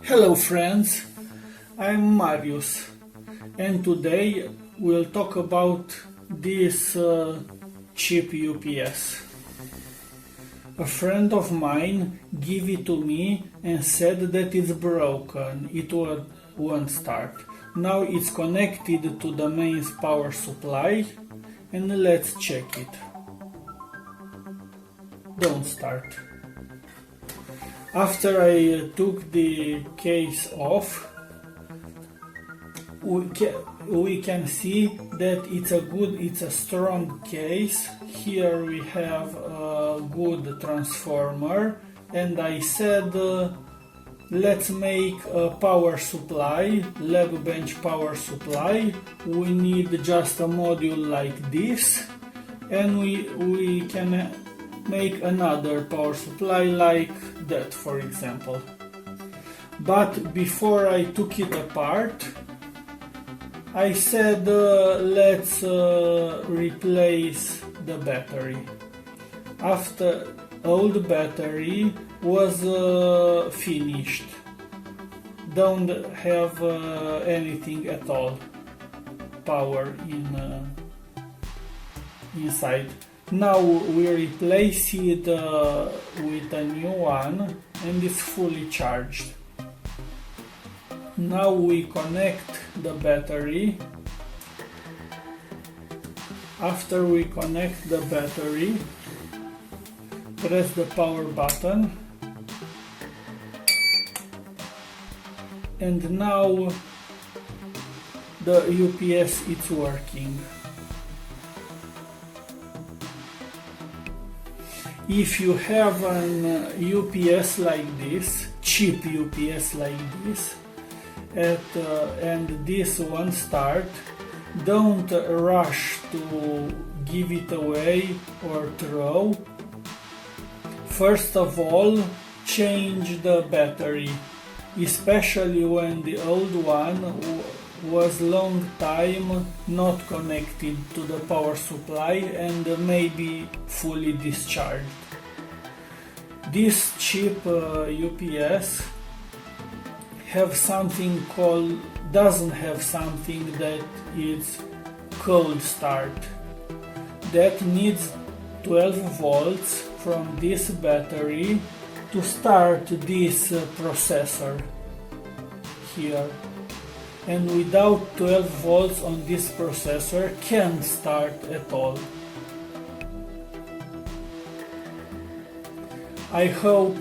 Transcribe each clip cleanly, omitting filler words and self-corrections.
Hello friends, I'm Marius and today we'll talk about this cheap UPS. A friend of mine gave it to me and said that it's broken, it won't start. Now it's connected to the mains power supply and let's check it. Don't start. After I took the case off, we can see that it's a strong case. Here we have a good transformer, and I said let's make a power supply, lab bench power supply. We need just a module like this, and we can make another power supply like that, for example. But before I took it apart, I said let's replace the battery. After old battery was finished, don't have anything at all power inside. Now we replace it with a new one and it's fully charged. Now we connect the battery. After we connect the battery, press the power button, and now the UPS is working. If you have an UPS like this, cheap UPS like this, and this won't start, don't rush to give it away or throw. First of all, change the battery, especially when the old one was long time not connected to the power supply and maybe fully discharged. This cheap UPS doesn't have something that is cold start. That needs 12 volts from this battery to start this processor here. And without 12 volts on this processor can't start at all. I hope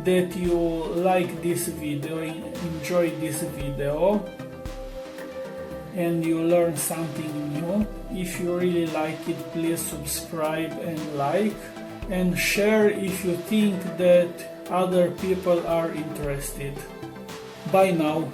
that you like this video, enjoy this video, and you learn something new. If you really like it, please subscribe and like, and share if you think that other people are interested. Bye now.